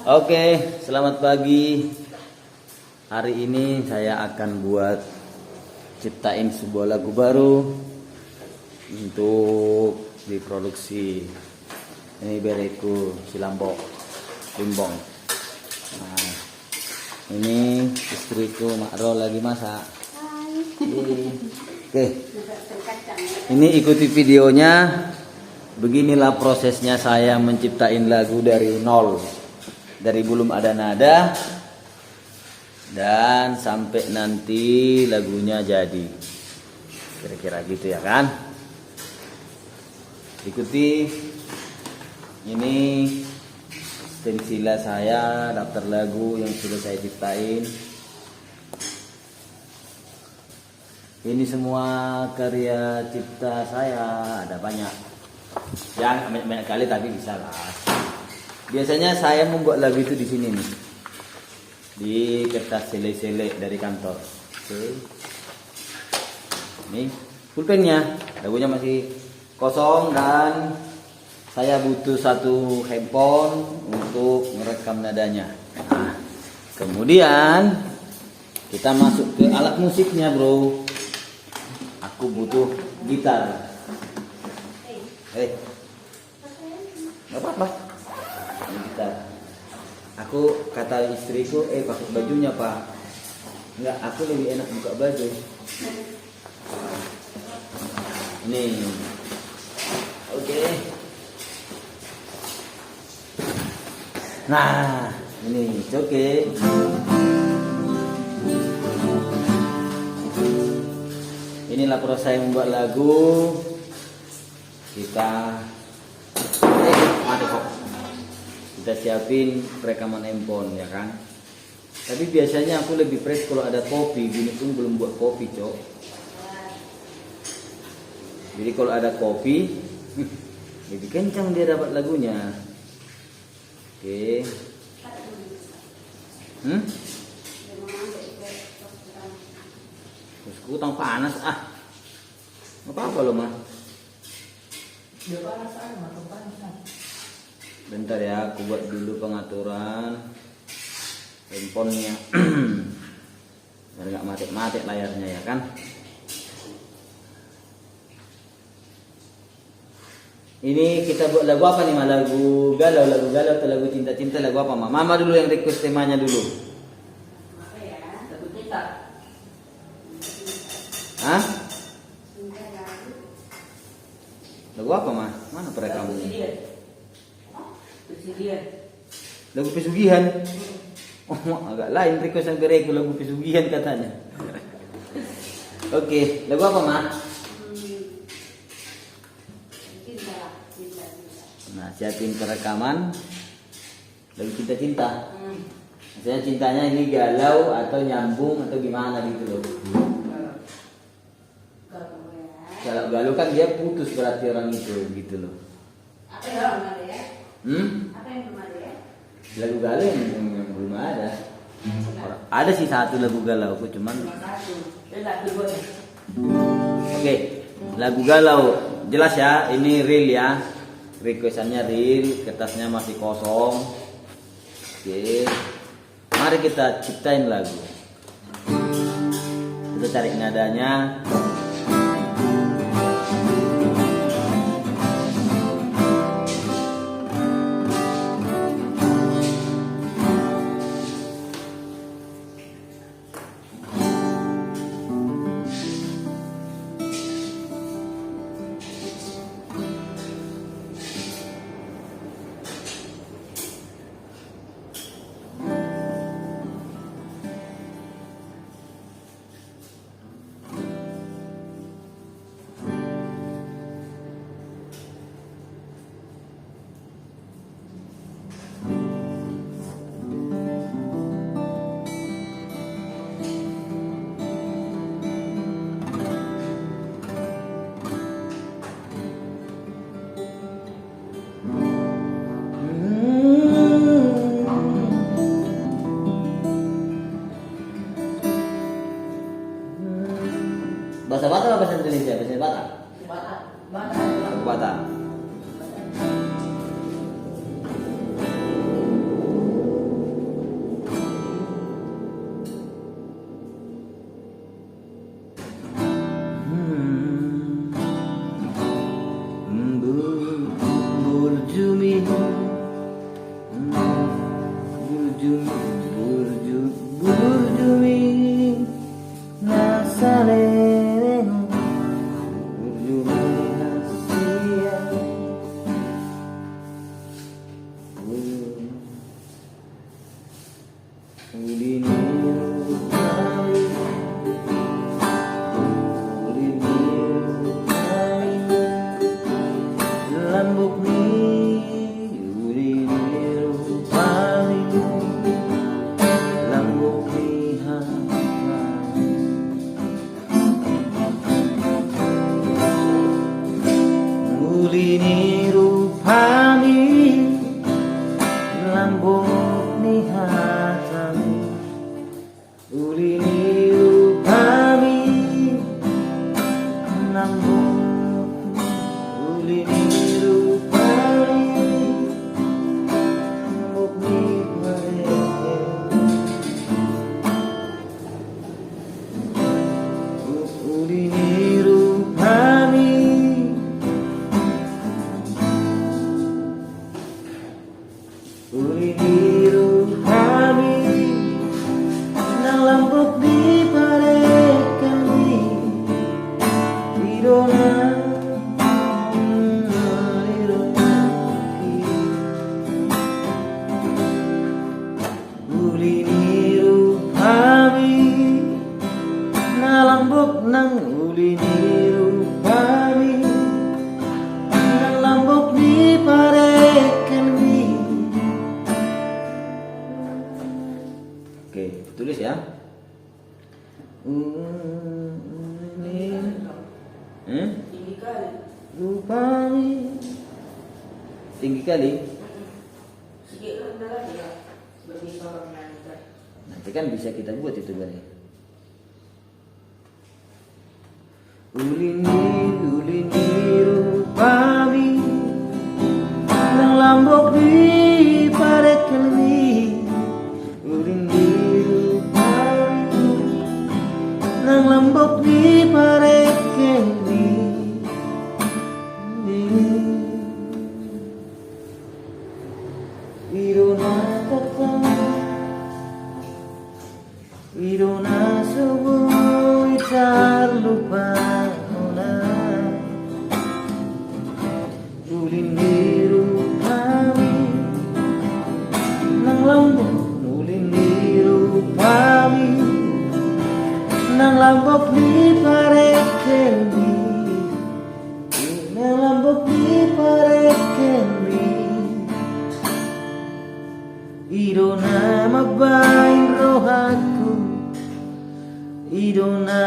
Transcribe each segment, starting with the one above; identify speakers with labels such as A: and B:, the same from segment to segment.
A: Oke, selamat pagi. Hari ini saya akan buat ciptain sebuah lagu baru untuk diproduksi. Ini bereku Silambok, Limbong. Nah, ini istriku Makro lagi masak. Oke, ini ikuti videonya. Beginilah prosesnya saya menciptain lagu dari nol. Dari belum ada nada dan sampai nanti lagunya jadi, kira-kira gitu ya kan. Ikuti, ini stensila saya, daftar lagu yang sudah saya ciptain. Ini semua karya cipta saya, ada banyak, yang banyak kali tapi bisa lah. Biasanya saya membuat lagu itu di sini nih, di kertas sele-sele dari kantor. Oke. Ini pulpennya, lagunya masih kosong dan saya butuh satu handphone untuk merekam nadanya. Nah, kemudian kita masuk ke alat musiknya, bro. Aku butuh gitar. Nggak apa-apa. Gitar. Aku kata istriku, pakai bajunya pak. Enggak, aku lebih enak buka baju. Ini, oke. Nah, ini oke. Inilah proses saya membuat lagu. Kita siapin rekaman handphone ya kan. Tapi biasanya aku lebih fresh kalau ada kopi. Gini pun belum buat kopi, cok. Jadi kalau ada kopi lebih kencang dia dapat lagunya. Oke. Terus kutang panas ah. Nggak apa-apa loh mah.
B: Dia panas aja, panas.
A: Bentar ya, aku buat dulu pengaturan handphonenya biar nggak mati-mati layarnya ya kan. Ini kita buat lagu apa nih, lagu galau atau lagu cinta-cinta, lagu apa mah? Mama dulu yang request temanya dulu.
B: Apa ya? Lagu cinta.
A: Hah? Lagu apa mah? Mana perekamannya? Lagu pesugihan. Oh, agak lain request yang bereku, lagu pesugihan katanya. Oke, lagu apa mah? Nah, siapin perekaman lagu cinta-cinta. Maksudnya cintanya ini galau atau nyambung atau gimana gitu loh. Kalau galau kan dia putus berarti orang itu gitu loh.
B: Apa yang belum ada ya? Apa yang belum ada ya?
A: Lagu galau yang belum ada. Ada sih satu lagu galau, aku cuman. Oke, lagu galau jelas ya, ini real ya. Requestannya real, kertasnya masih kosong. Oke, mari kita ciptain lagu. Kita cari nadanya. burjumi nasaleno burjumi nasia ulini lambok ni ulini rupani lambok ni ulini rupani lambok ni hatami ulini rupani lambok ulini rupani lambok ni ulini rupani ulini rupani nang lambok di parekan di Irona ulini rupani nang lambok nang ulini rupani nang lambok di parekan di. Oke, tulis ya.
B: Tinggi kali.
A: Rupani tinggi kali.
B: Sedikit rendah lagi ya. Bagi seorang wanita.
A: Nanti kan bisa kita buat itu balik. Ulini rupani nang lambok di parekan di ulini rupani nang lambok di parekan di Irona kata Irona subuh terlupa ulini rupani nang lambok ulini rupani nang lambok di parekan di nang lambok di parekan di Irona mabain rohaku Irona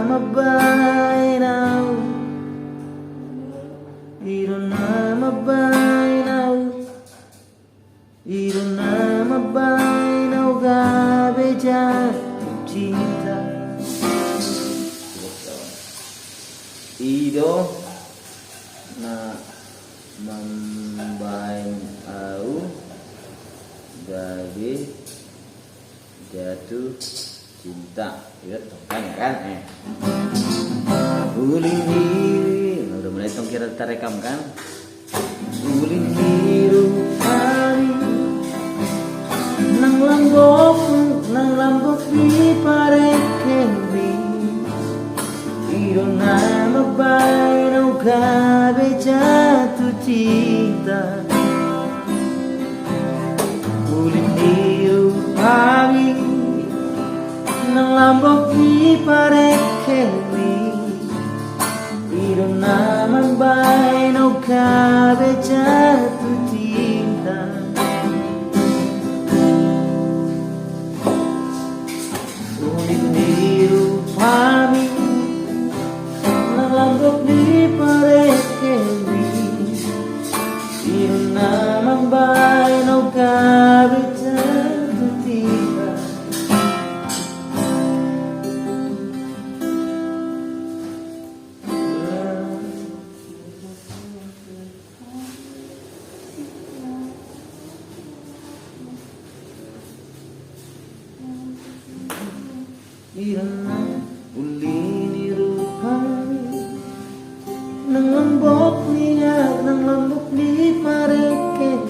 A: mabain au Irona mabain au Irona mabain au gabe jatuh cinta Ido na mabain au gabe jatuh cinta. Lihat kan ulini udah mulai tong kira kita rekam kan. Ulini rupani nang lambok di parekan di Irona mabain au gabe jatuh cinta ulini rupani nang lambok di parekan di Irona mabain au gabe jatuh cinta ulini rupani nang lambok di parekan di Irona mabain au gabe jatuh cinta Irona ulini rupani nang lambok di parekan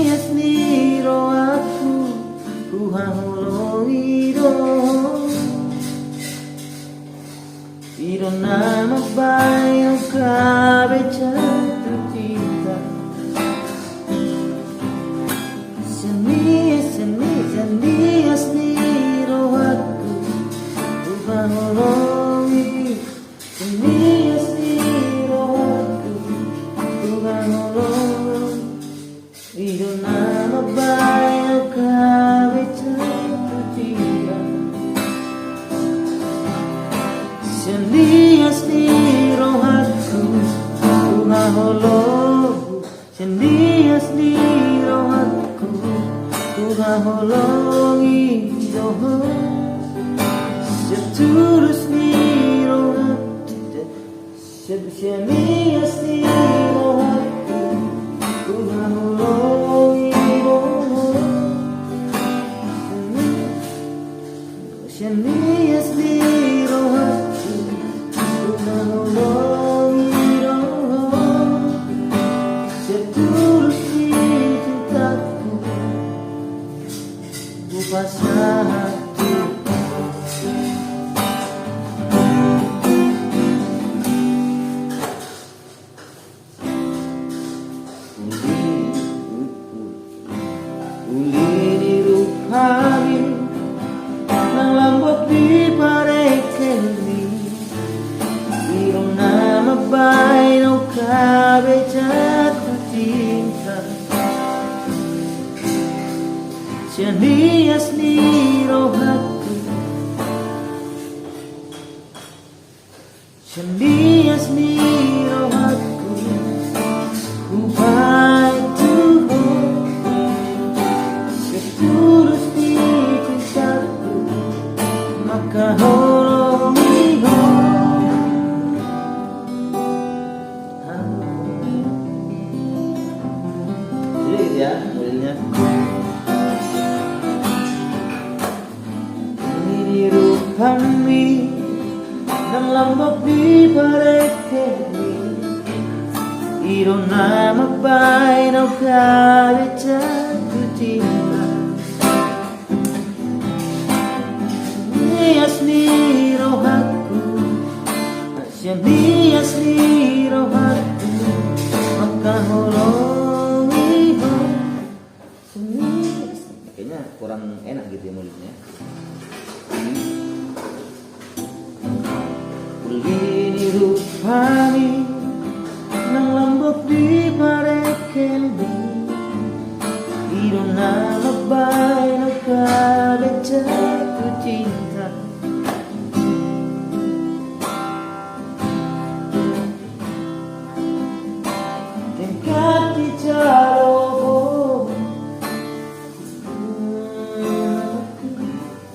A: Shani rohaku ku hahulongi do Iro nama bayo kabe jatuh cinta Shani rohaku ku hahulongi Shani rohaku ku hahulongi Iro nama bayo kabe jatuh cinta Shani rohaku ku hahulongi Shani rohaku ku hahulongi doho Setulus ni rohaku Shani rohaku ku hahulongi doho Shani rohaku ku hahulongi doho Setulus ni cintaku ku pasrah Uli di ruhani nang lambok di parekeli Iro nama bayi no kabe jatuh cinta Shani rohaku Shani rohaku ku patuh Setulus di cintaku maka holongi ho Sulit ya modelnya Ini di ruhani nang lambok di parekeli Iro nama bayi no kabe jatuh cinta Shani rohaku Shani rohaku maka holongi ho Kayaknya kurang enak gitu ya mulutnya Ulini rupani nang lambok di parekeli Iro nama bayi no kabe jatuh cinta Tengkati jauh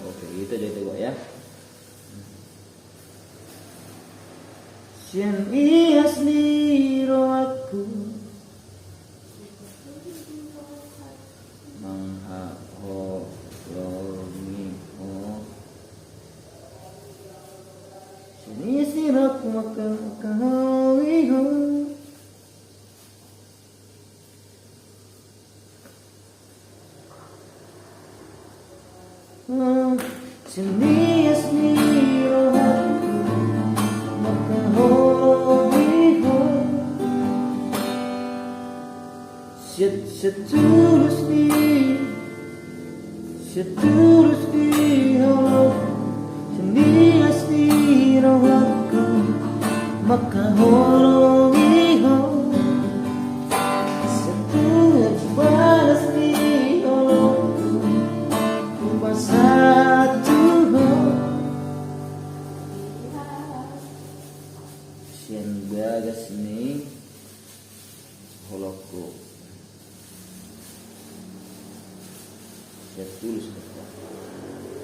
A: Oke itu aja itu ya Shani rohaku manghaholongi ho Shani rohaku maka holongi ho Shani rohaku maka holongi ho Setulus di holongi Shani rohaku maka holongi ho Setulus balas di holongi satu ho Sian bagas ni holoko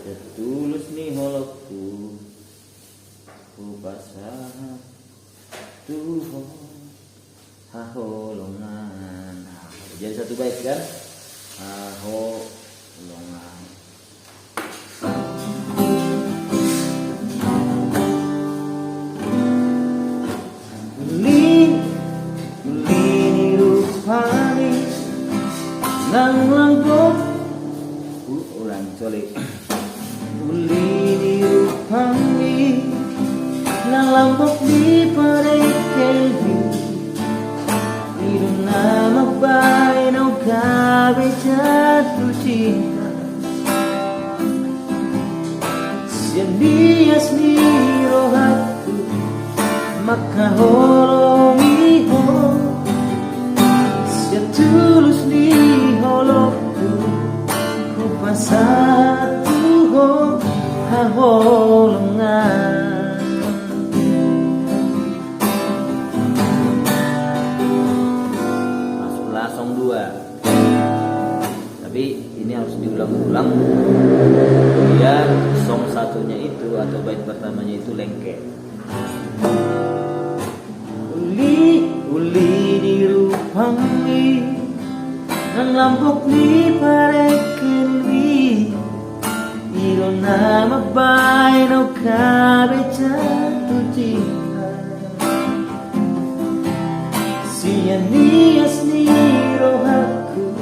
A: Setulus ni holoko ku pasah tuho haholongan jadi satu bait kan haholongan Uli nang langkok ulang sorry uli diupangi nang langkok di parekelvi irung nama bay nau kabe jatuh cinta sianias ni rohatu maka holomiho tulus ni holokku ku pasatu ho haholongan masuklah song 2 tapi ini harus diulang-ulang biar song satunya itu atau bait pertamanya itu lengket. Uli dirupangi nang lampok ni parekelwi iro nama bay no kabe jatuh cinta sianias ni rohaku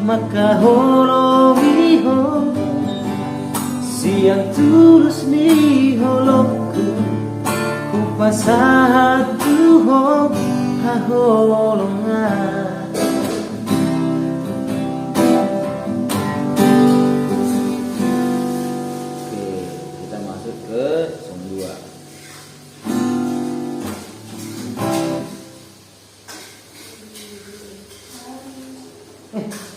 A: maka holomiho siang tulus ni holokku ku pasatu ho haholongan. Oke, kita masuk ke song 2.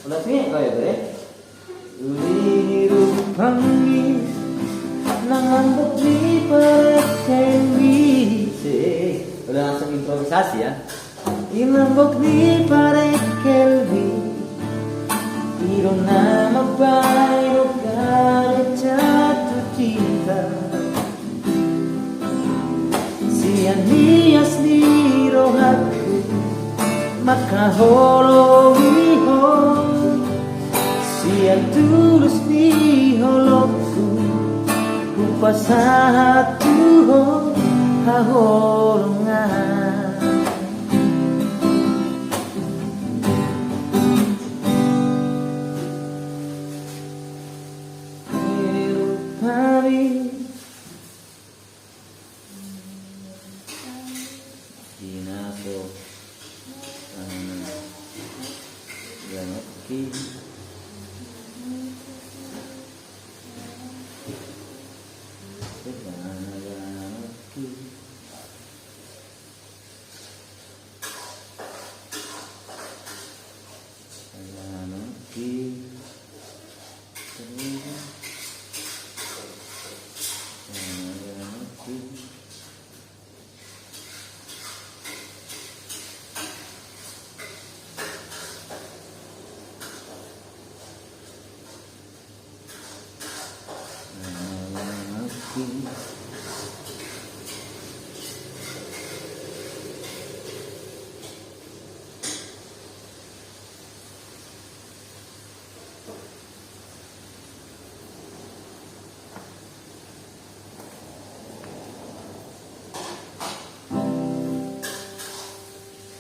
A: Udah punya kau ya bre? Uli dirupangi nang ambek di parekelwi. Udah langsung improvisasi ya. Inambok di parekelvi iro nama bayo kare jatuh cinta sianias ni rohaku maka holomiho siang tulus ni holokku ku pasatu ho haholongan.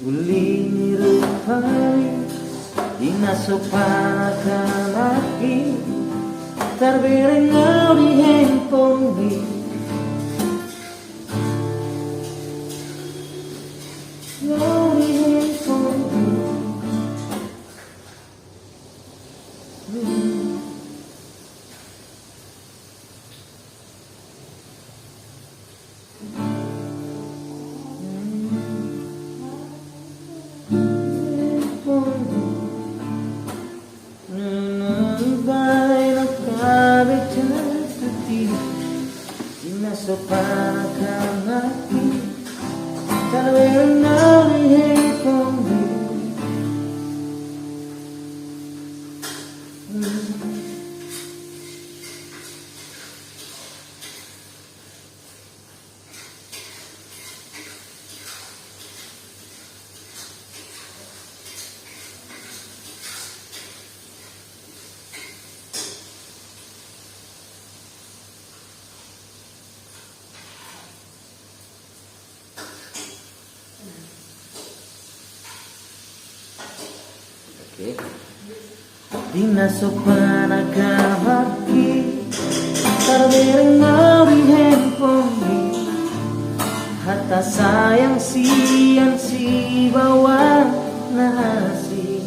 A: Uli nirupai dinasopanakan lagi terberengau di handphone di handphone Sopanakan lagi terbenam di handphone. Oke. Dina sopan agamaki terdengar di handphone hatta sayang sian si bawa nasi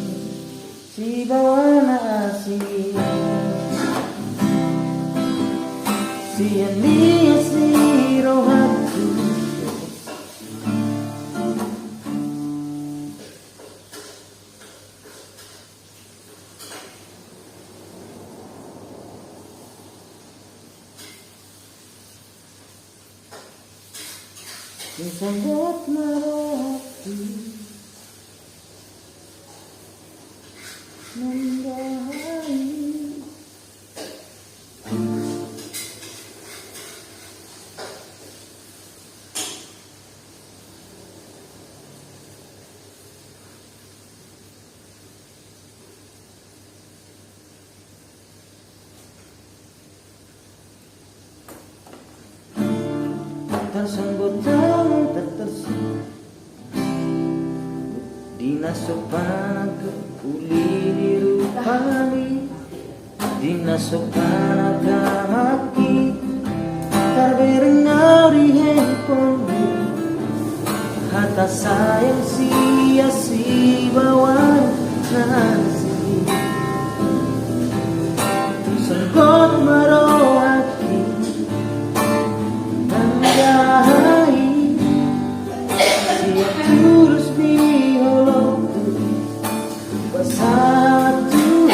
A: sian dia si rohatu disambut meroti menggahai tersambut tersambut Dina sopan ke uli dirupani Dina sopan agamaki terdengar di handphone hatta sayang sia si bawa nasi sengkot merohati menggahai siap terus di holoku bersatu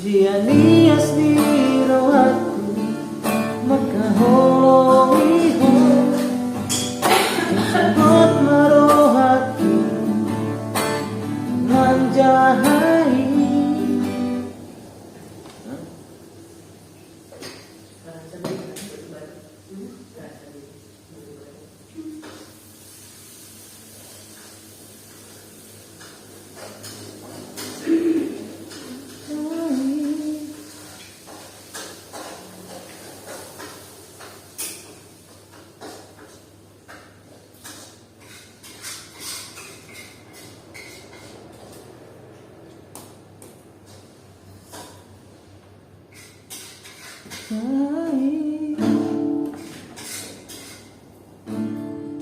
A: sia nias di rohaku maka holiho sengkot merohati menjahai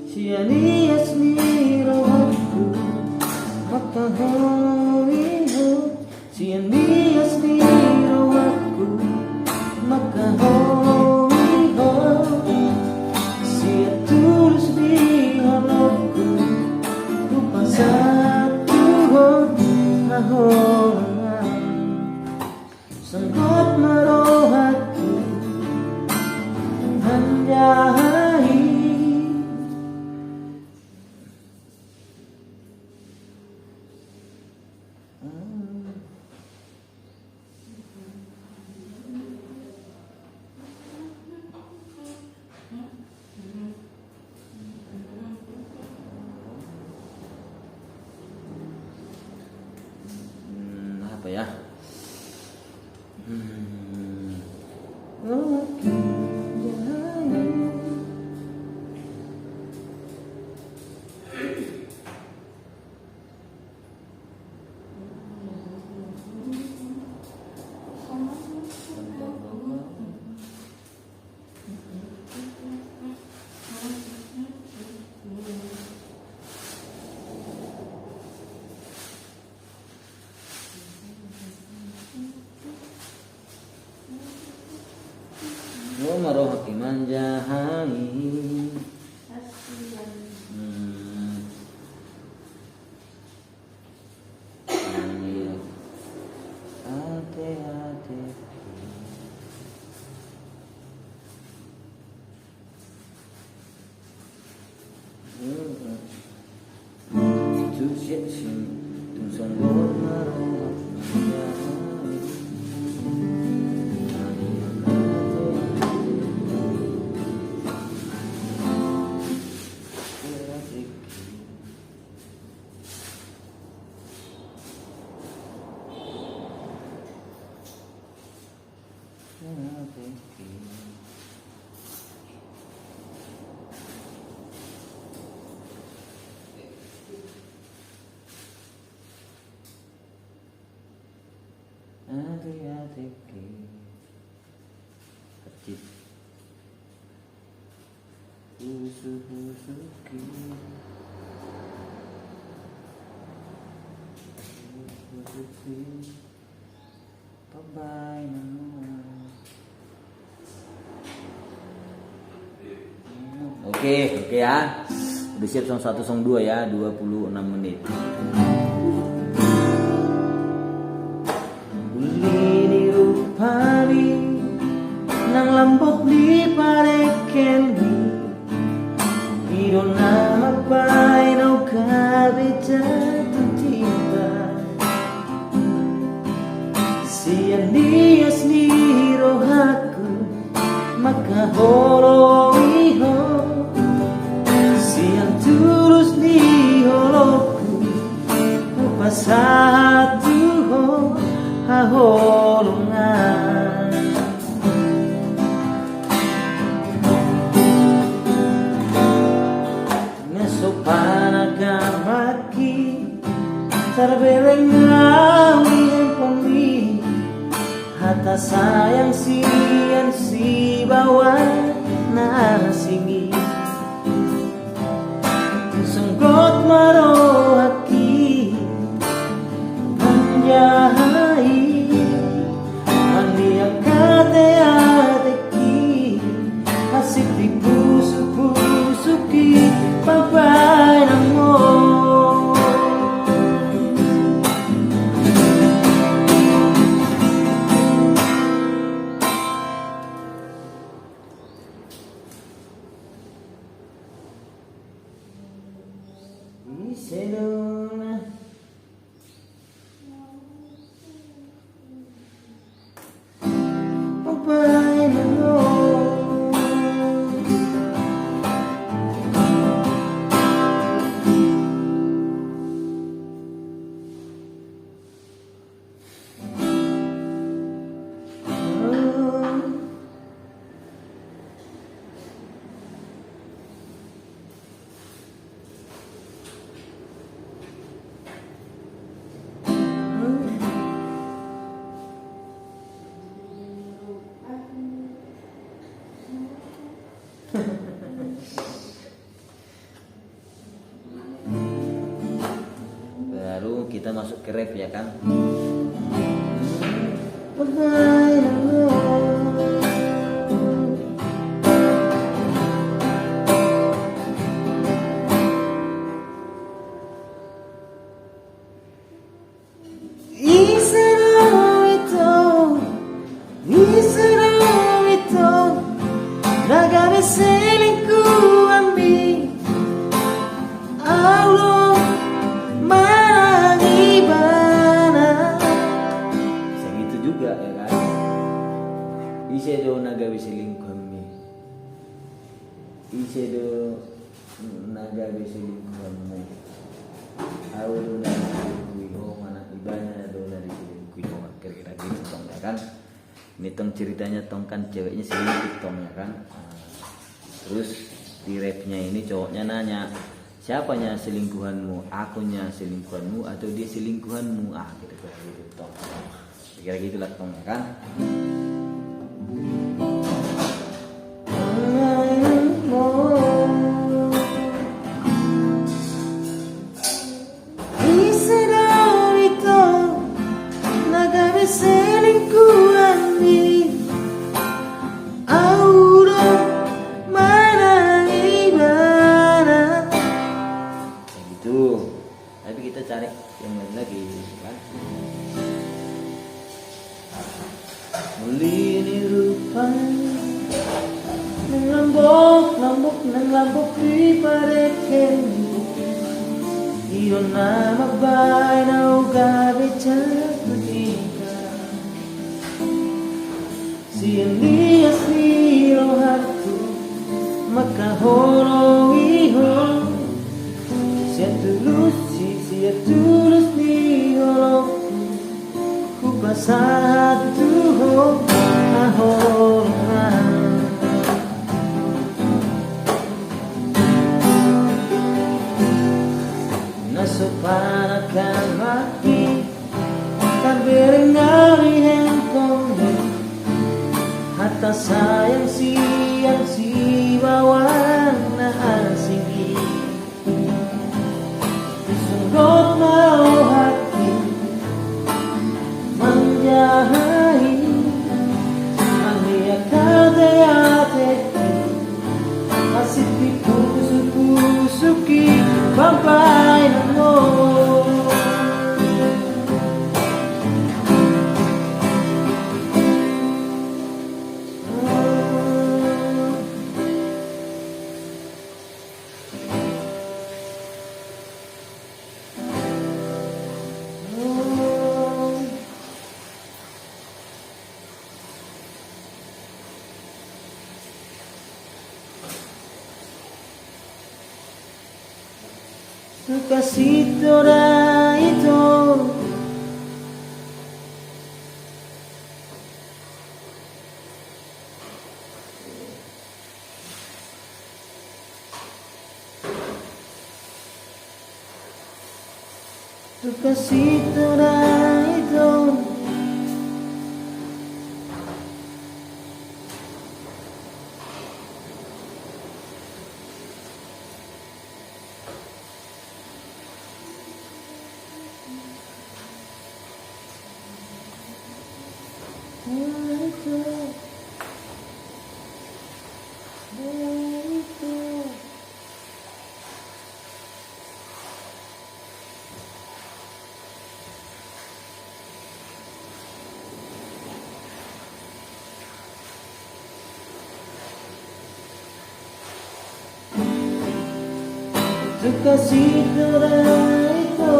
A: Sianias ni rohku maka holiho Sianias ni rohku maka holiho Sia tulus di holoku rupa satu ahoran sengkot merohati menjahai apa ya? Oke, marohati manjahai teke kecil usuki pabai nama. Oke ya. Udah siap song 1 song 2 ya, 26 menit. Bulini rupani nang lambok di pareken Iro nama pai nau kabe jatuh cinta Sian dias ni rohaku maka horo iho Sian tulus ni holoku upasatu ho haholungan Nesopanakan maki terberengawi hempomi Hata sayang sian si bawa nasingi Senggot marohaki Panjahai Mandiang kate ateki Asik dipusuk-pusuki Papai namo Sedona Papai namo Baru kita masuk ke rap ya kan. Isedo nagawi selingkuhanmi Isedo nagawi selingkuhanmu Aulu nari selingkuhi ho mana ibanya do nari selingkuhi ho kira-kira gitu tong ya kan. Ini tong ceritanya tong kan ceweknya selingkuh tong ya kan. Terus di rapnya ini cowoknya nanya siapanya selingkuhanmu, akunya selingkuhanmu atau dia selingkuhanmu, kira-kira gitu tong. Kira-kira gitulah tong ya kan. Tapi kita cari yang lain lagi kan. Mulini rupanya Nang lambok di pareken Iyo nama bay na ugabi jatuh cinta Siang dia siro hatu maka horo iho Sia tulus ni holoku Kupasatu ho ahoran Nasopanakan mati Terberengawi handphone kata sayang siang si bawana asing sungguh mau hati menjahai Mania kata yate masih dipusuki Bampai namo Kasih tora itu kasih tora itu kasih tora itu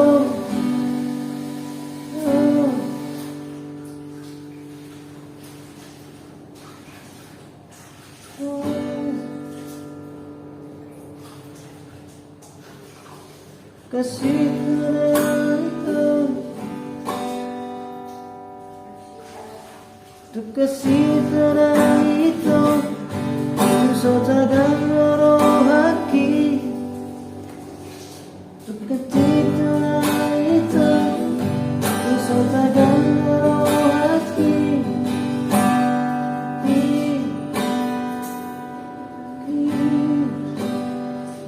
A: kasih tora itu kasih tora itu sotagan rohaki kasih tora itu sotagan rohaki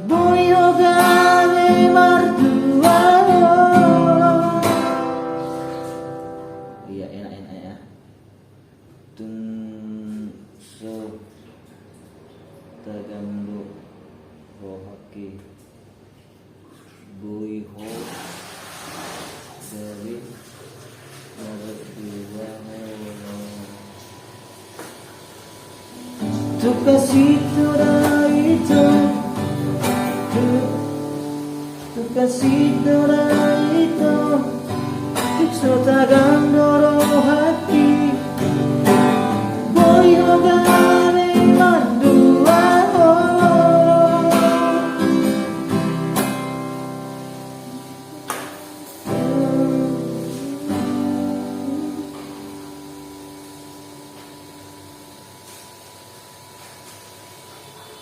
A: boy hogane mardua iya enak ya tun so tagamlu rohaki boy ho dari mardua tu kasih tora itu tu kasih tora itu sotagan rohaki boy hogane mardua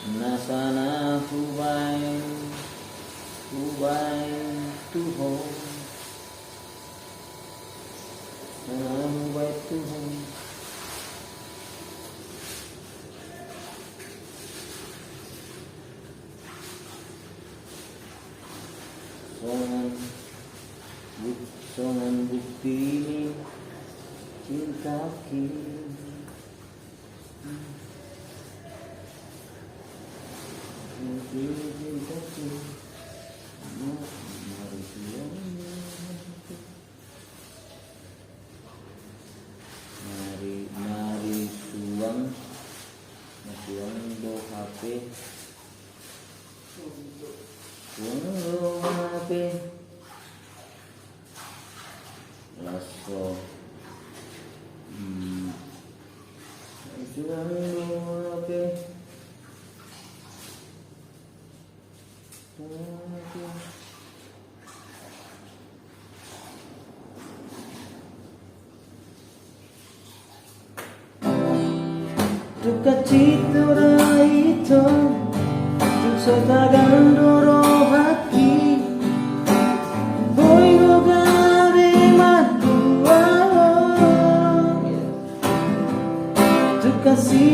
A: Nasana hubain Tuhan Nasana hubain Tuhan Songan bukti ini cinta kita Mari suang do HP suang do HP lasso suang do HP Tukacitra itu sotagan rohaki boy hogare madua Tukasi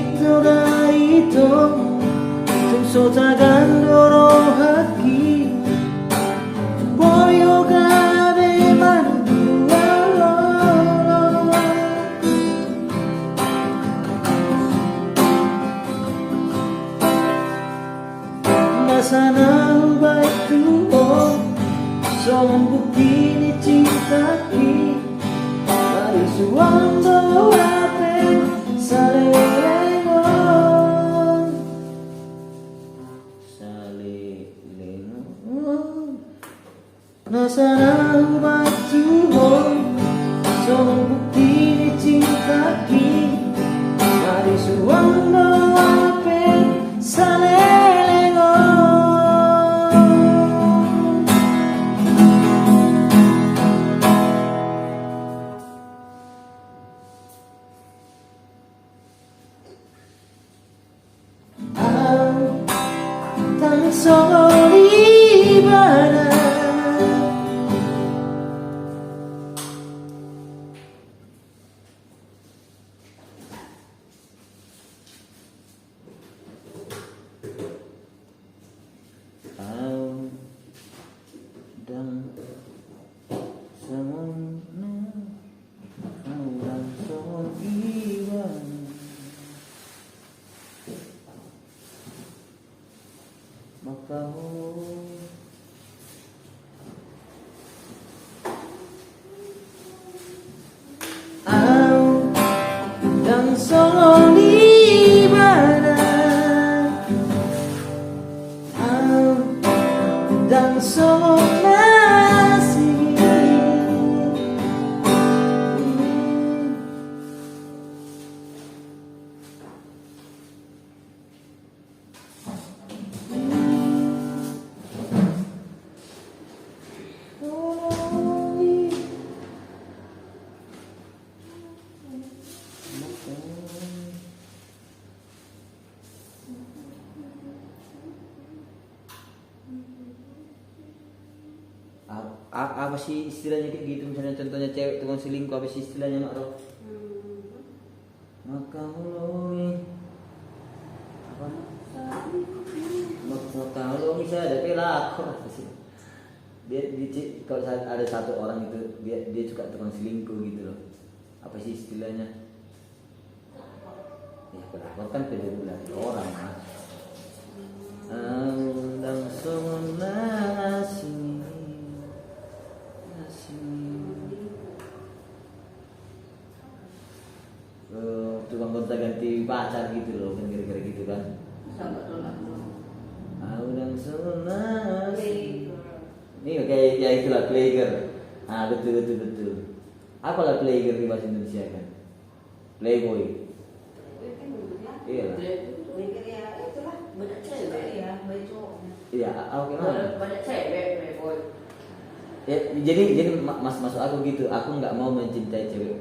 A: begini cinta ki Mari suang doape Salelengon Salelengon Nasana batuhon Song begini cinta ki Mari suang doape Salelengon Tan solo libana dan semuanya dan solo libana maka dan solo libana dan solo nasi apa sih istilahnya kayak gitu misalnya contohnya cewek tukang selingkuh apa sih istilahnya mak Ro? Maka mulai apa? Maka mulai bisa ada pelak apa sih? Dia kalau ada satu orang itu dia suka tukang selingkuh gitu loh. Apa sih istilahnya? Ya pelakor kan beda dari orang mah. Dan semua sini tukang gonta ganti pacar gitu loh kan kira-kira gitu kan dan semua ini kayak ya itulah playgirl betul apalah playgirl di bahasa Indonesia kan playboy iya lah
B: banyak cewek ya, banyak cowok.
A: iya gimana
B: Banyak cewek playboy.
A: Ya, jadi masuk aku gitu. Aku nggak mau mencintai cewek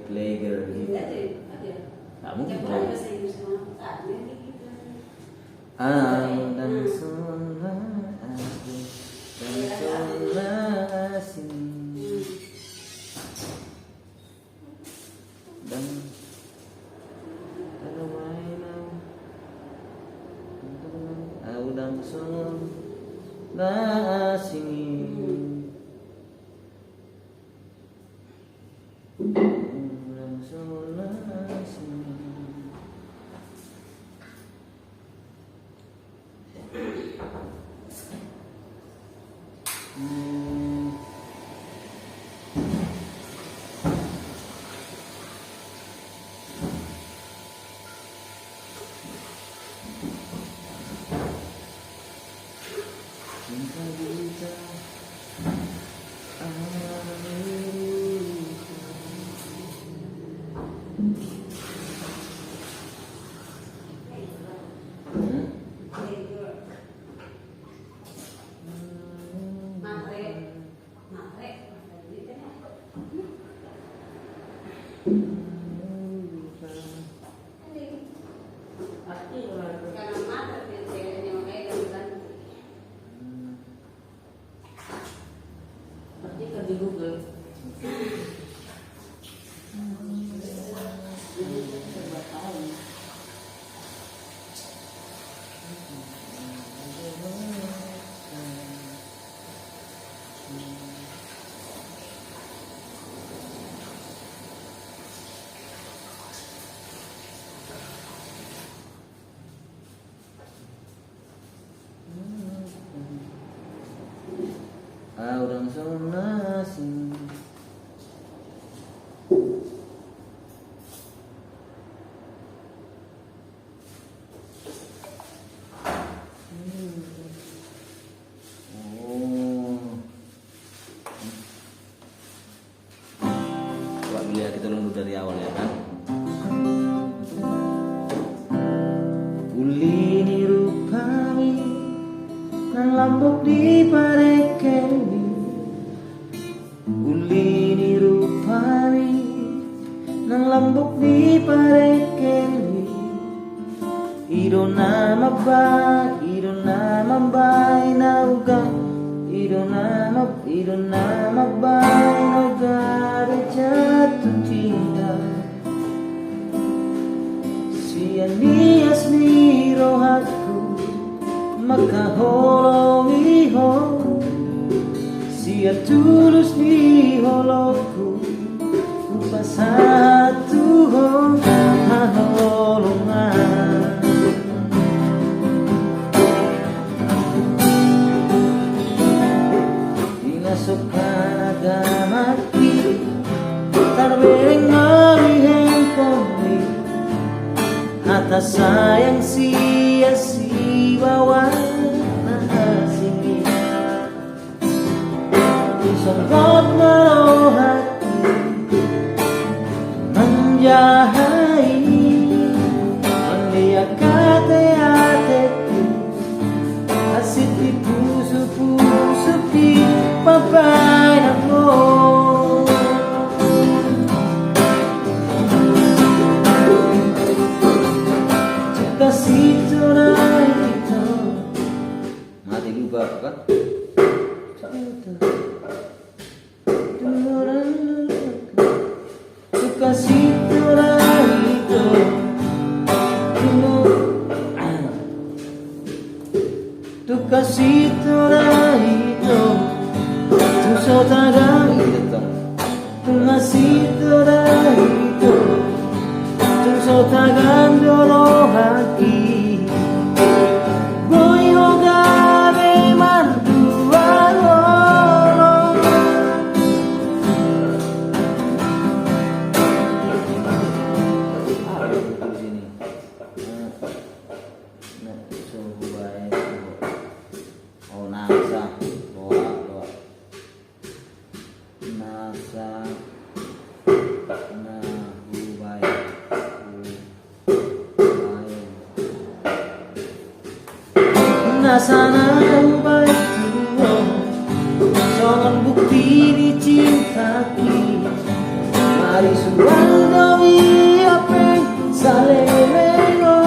A: playgirl gitu. Nggak mungkin. Dan sunnah aku dan sunnah sini dan kalau mainan aku dan sunnah sini. Cinta kita orang sonasi. Coba lihat kita dulu dari awal ya kan. Ulini rupami nan lambok di parekeni. Ulini rupami nan lambok di parekeni. Irona mabai nauga. Irona mabai nauga jatuh cinta. Sianias ni rohatku maka holowiho. Sia tulus ni holoku upasatu ho haholongan. Inasukan agamati tarbereng maliheng kami. Atas sayang sia-sia bawa sini. Songkot meroh hati menjahai menlihat kate-ateku asik tipu sepi papai nako. Kasih turai itu mati lupa kan? Kasih turai itu tu kasih turai itu tu sotagang itu tu kasih turai itu tu sotagang dolo hati. Boy hogabe mantuan lolo. Oh nasa, doa. Nasa, hubay. Sana hubay tuho, jangan bukti di cintaku. Mari suang dawi ape salelego.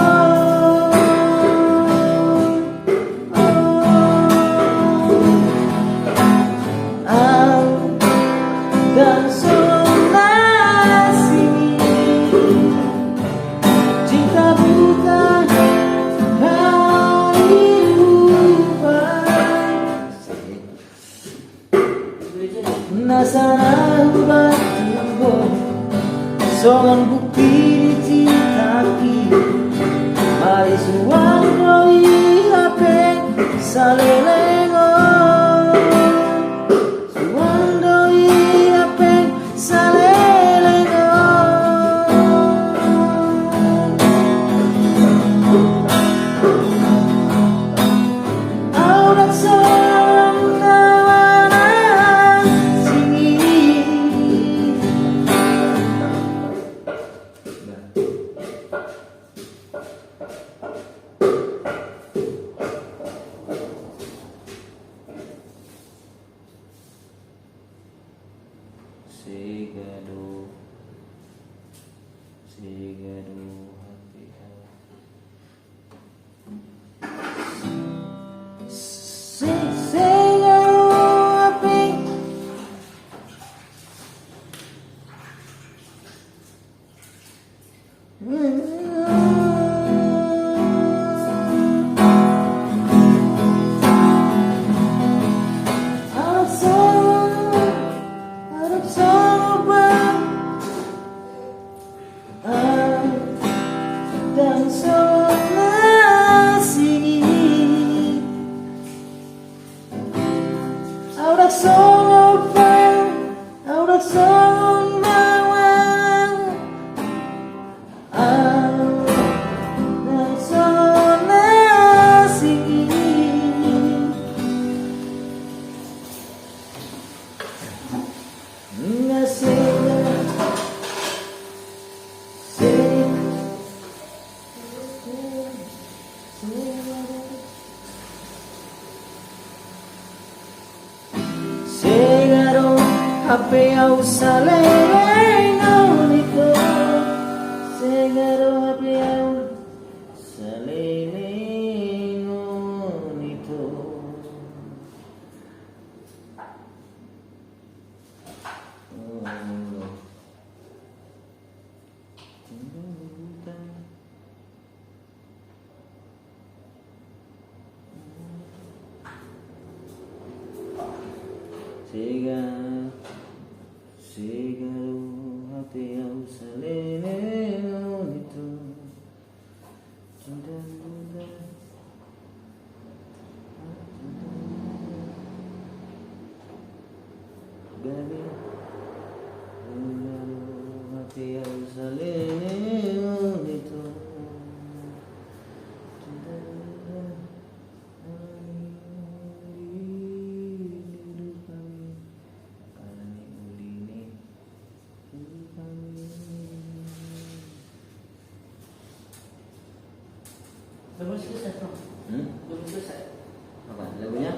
A: Dan sonasi cinta bukan nasana batuho, songan bukti di cintaku. Mari suang doi ape salelego. Suang doi ape salelego. Aurat sang nawana sini. Sigadu hati sigadu hati. Arab Aurak songopang, aurak songon bawang, aurak songon nasi. Segaro hape au salele nonito, segaro hape au salele nonito. Segaro hape au salele nonito. Gabi hape au salele nonito.
B: Belum selesai tuh. Belum selesai.
A: Apa lagunya?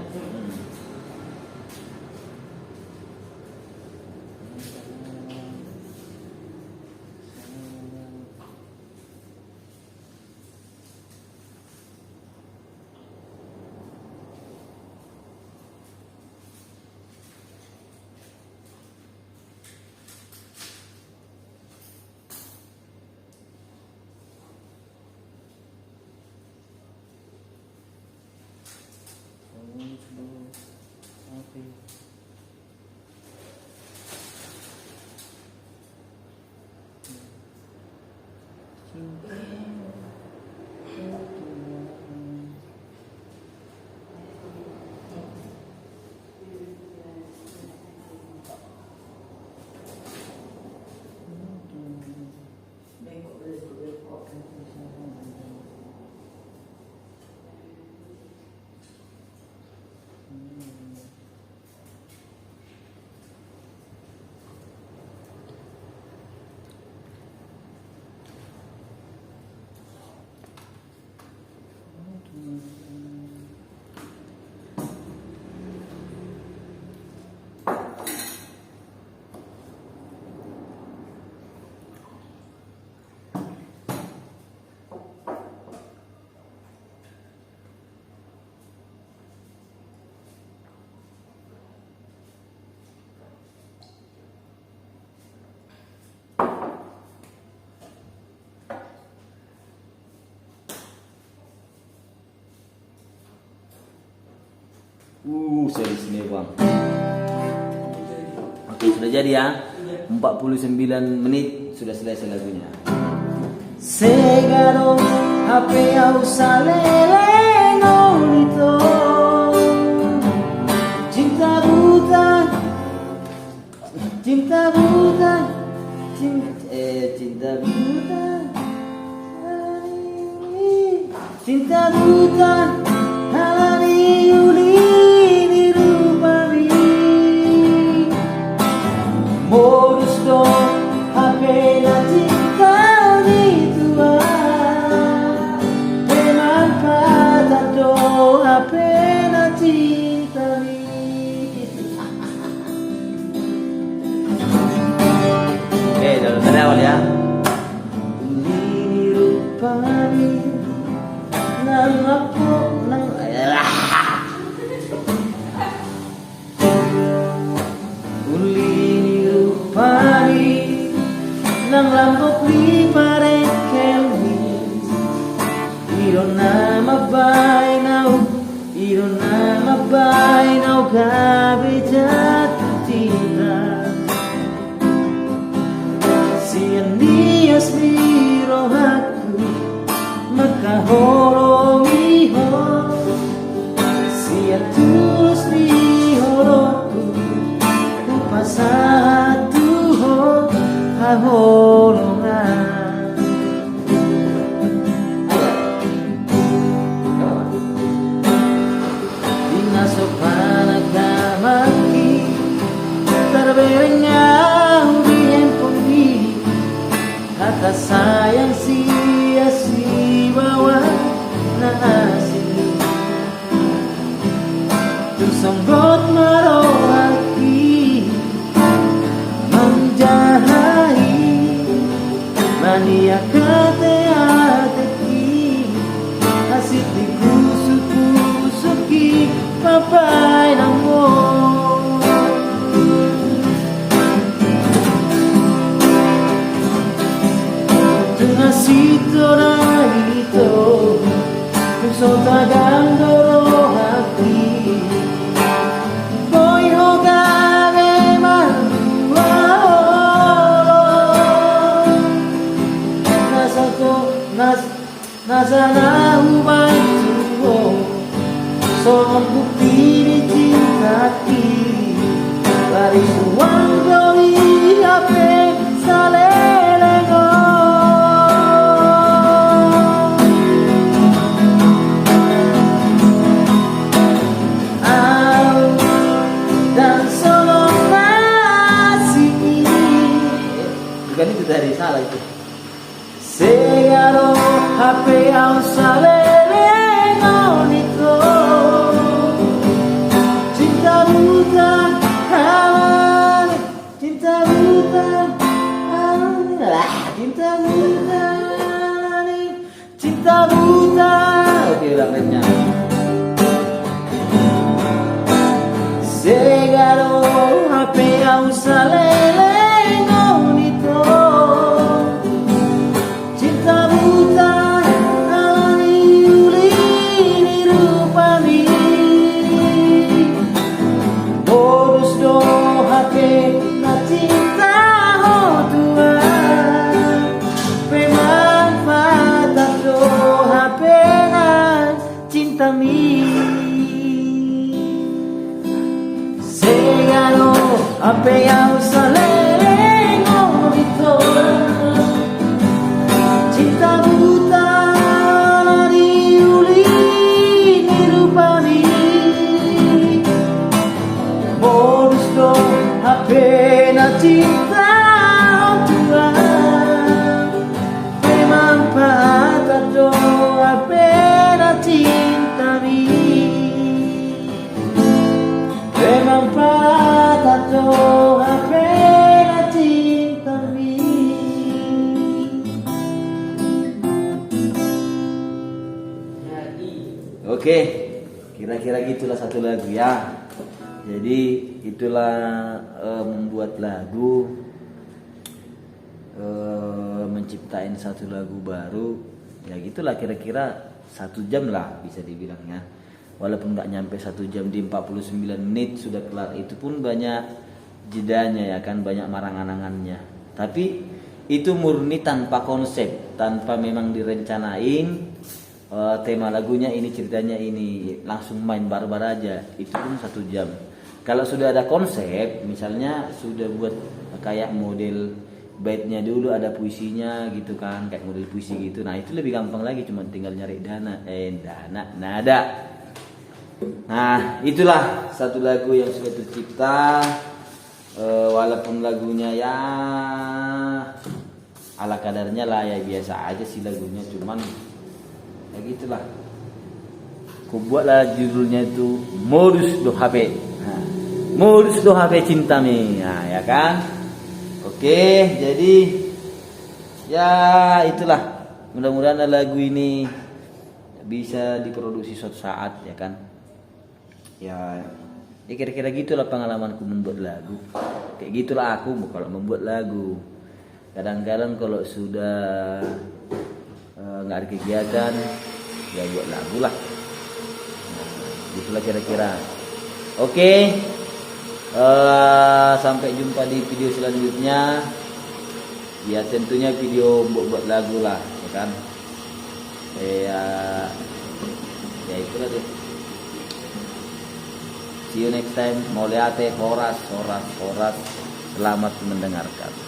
A: Seri sini bang. Oke, sudah jadi ya. 49 menit sudah selesai lagunya. Segaro hape au salele nonito, cinta buta, cinta buta, cinta buta, cinta buta, halani ulini rupami, modus do hape na cinta ditua, pemanfaatan do hape na cinta mi. Dari awal ya. Ulini rupami, namaku satu haholongan. Dina sopana kamaki terberengau di handphone di kata sayang sia-sia bawa nasi tersonggot marowaki menjahai mania kate-ateki asik dikusuk-kusuki papai namo. Tunasito na ito puso tagang hati boy hogare malualo nasa ko nasa na ubay tuwo soal bukti di cinta kiri baris uang doi ape salelego. Bukan itu dari salah itu. Segaro HP au salele nonito cinta buta halan cinta buta cinta buta cinta buta. Oke rapnya. Segaro HP au salele apa yang saleh ngomito cinta buta di uli nirupani modus do HP na cinta tua bermanfaat do HP na cinta mi bermanfaat do HP na cinta mi. Oke, kira-kira gitulah satu lagu ya. Jadi itulah membuat lagu, menciptain satu lagu baru. Ya gitulah kira-kira 1 jam lah bisa dibilangnya. Walaupun nggak nyampe 1 jam, di 49 menit sudah kelar. Itu pun banyak jedanya ya kan, banyak marang-anangannya. Tapi itu murni tanpa konsep, tanpa memang direncanain. Tema lagunya ini, ceritanya ini, langsung main barbar aja. Itu pun 1 jam. Kalau sudah ada konsep, misalnya sudah buat kayak model baitnya dulu, ada puisinya gitu kan, kayak model puisi gitu. Nah itu lebih gampang lagi, cuma tinggal nyari dana, nada. Nah itulah satu lagu yang sudah tercipta. Walaupun lagunya ya ala kadarnya lah ya, biasa aja sih lagunya, cuman ya gitulah. Ku buatlah judulnya itu Modus do HP. Nah, Modus do HP cinta mi. Nah, ya kan? Oke, jadi ya itulah. Mudah-mudahan lagu ini bisa diproduksi suatu saat ya kan. Ya kira-kira gitulah pengalamanku membuat lagu. Kayak gitulah aku kalau membuat lagu. Kadang-kadang kalau sudah nggak ada kegiatan ya buat lagu lah. Nah, itulah kira-kira. Oke, sampai jumpa di video selanjutnya. Ya tentunya video buat lagu lah, ya kan? Ya itulah deh. See you next time. Moleate, horas, horas, horas. Selamat mendengarkan.